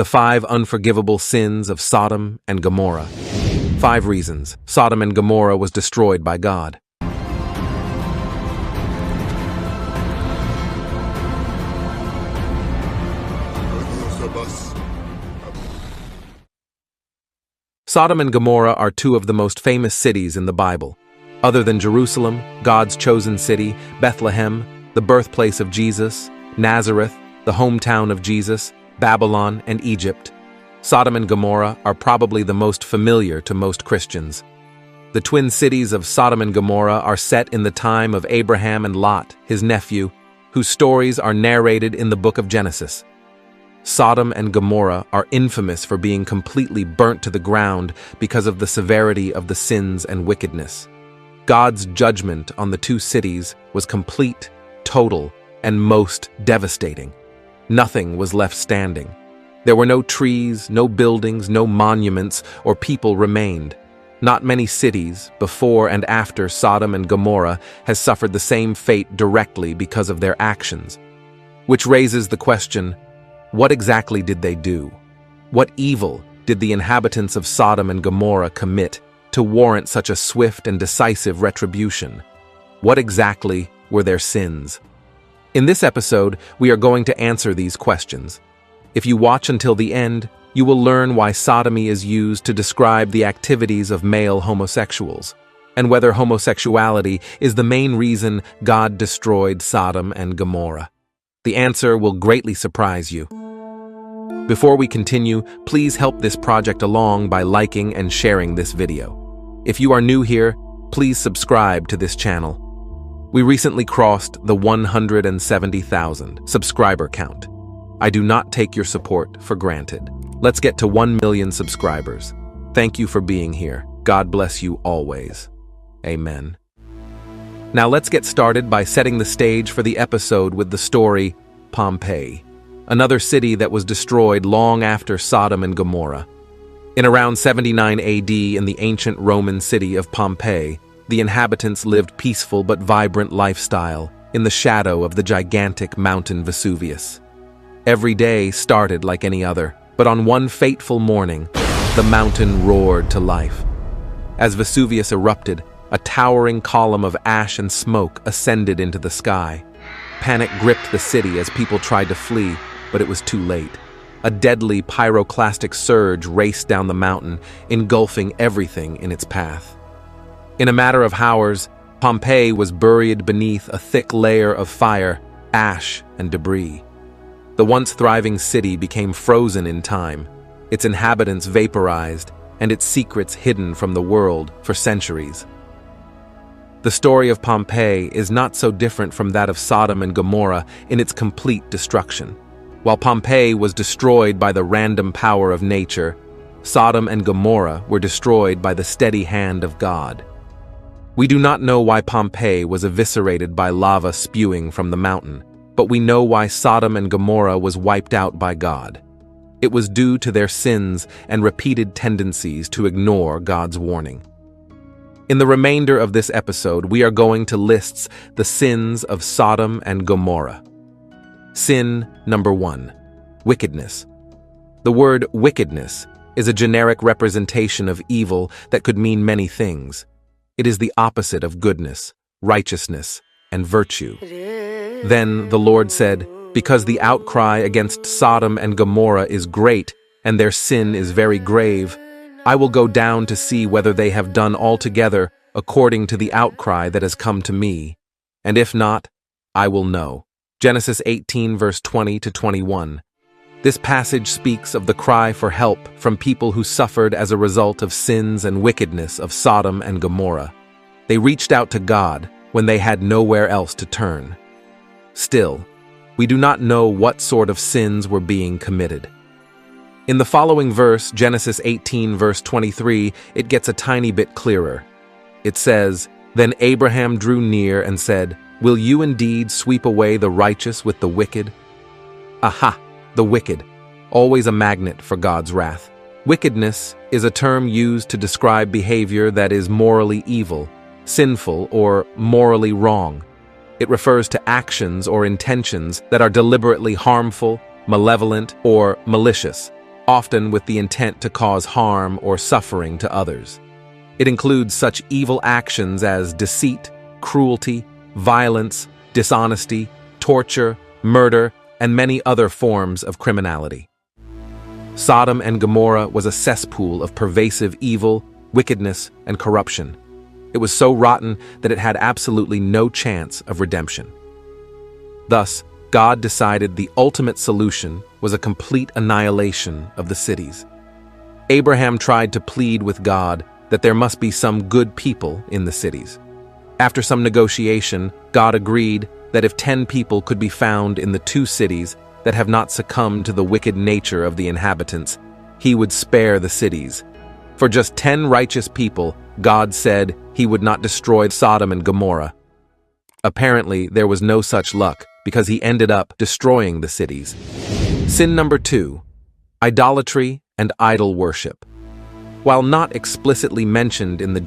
The 5 unforgivable sins of Sodom and Gomorrah. 5 reasons Sodom and Gomorrah was destroyed by God. Sodom and Gomorrah are 2 of the most famous cities in the Bible. Other than Jerusalem, God's chosen city, Bethlehem, the birthplace of Jesus, Nazareth, the hometown of Jesus, Babylon, and Egypt, Sodom and Gomorrah are probably the most familiar to most Christians. The twin cities of Sodom and Gomorrah are set in the time of Abraham and Lot, his nephew, whose stories are narrated in the book of Genesis. Sodom and Gomorrah are infamous for being completely burnt to the ground because of the severity of the sins and wickedness. God's judgment on the 2 cities was complete, total, and most devastating. Nothing was left standing. There were no trees, no buildings, no monuments, or people remained. Not many cities, before and after Sodom and Gomorrah, has suffered the same fate directly because of their actions. Which raises the question, what exactly did they do? What evil did the inhabitants of Sodom and Gomorrah commit to warrant such a swift and decisive retribution? What exactly were their sins? In this episode, we are going to answer these questions. If you watch until the end, you will learn why sodomy is used to describe the activities of male homosexuals, and whether homosexuality is the main reason God destroyed Sodom and Gomorrah. The answer will greatly surprise you. Before we continue, please help this project along by liking and sharing this video. If you are new here, please subscribe to this channel. We recently crossed the 170,000 subscriber count. I do not take your support for granted. Let's get to 1 million subscribers. Thank you for being here. God bless you always. Amen. Now let's get started by setting the stage for the episode with the story Pompeii, another city that was destroyed long after Sodom and Gomorrah. In around 79 AD in the ancient Roman city of Pompeii, the inhabitants lived peaceful but vibrant lifestyle in the shadow of the gigantic mountain Vesuvius. Every day started like any other, but on one fateful morning, the mountain roared to life. As Vesuvius erupted, a towering column of ash and smoke ascended into the sky. Panic gripped the city as people tried to flee, but it was too late. A deadly pyroclastic surge raced down the mountain, engulfing everything in its path. In a matter of hours, Pompeii was buried beneath a thick layer of fire, ash, and debris. The once thriving city became frozen in time, its inhabitants vaporized, and its secrets hidden from the world for centuries. The story of Pompeii is not so different from that of Sodom and Gomorrah in its complete destruction. While Pompeii was destroyed by the random power of nature, Sodom and Gomorrah were destroyed by the steady hand of God. We do not know why Pompeii was eviscerated by lava spewing from the mountain, but we know why Sodom and Gomorrah was wiped out by God. It was due to their sins and repeated tendencies to ignore God's warning. In the remainder of this episode, we are going to list the sins of Sodom and Gomorrah. Sin number 1, wickedness. The word wickedness is a generic representation of evil that could mean many things. It is the opposite of goodness, righteousness, and virtue. Then the Lord said, "Because the outcry against Sodom and Gomorrah is great, and their sin is very grave, I will go down to see whether they have done altogether according to the outcry that has come to me. And if not, I will know." Genesis 18 verse 20 to 21. This passage speaks of the cry for help from people who suffered as a result of sins and wickedness of Sodom and Gomorrah. They reached out to God when they had nowhere else to turn. Still, we do not know what sort of sins were being committed. In the following verse, Genesis 18 verse 23, it gets a tiny bit clearer. It says, "Then Abraham drew near and said, 'Will you indeed sweep away the righteous with the wicked?'" Aha! The wicked, always a magnet for God's wrath. Wickedness is a term used to describe behavior that is morally evil, sinful, or morally wrong. It refers to actions or intentions that are deliberately harmful, malevolent, or malicious. often with the intent to cause harm or suffering to others. It includes such evil actions as deceit, cruelty, violence, dishonesty, torture, murder, and many other forms of criminality. Sodom and Gomorrah was a cesspool of pervasive evil, wickedness, and corruption. It was so rotten that it had absolutely no chance of redemption. Thus, God decided the ultimate solution was a complete annihilation of the cities. Abraham tried to plead with God that there must be some good people in the cities. After some negotiation, God agreed that if 10 people could be found in the 2 cities that have not succumbed to the wicked nature of the inhabitants, he would spare the cities. For just 10 righteous people, God said he would not destroy Sodom and Gomorrah. Apparently, there was no such luck because he ended up destroying the cities. Sin number 2, idolatry and idol worship. While not explicitly mentioned in the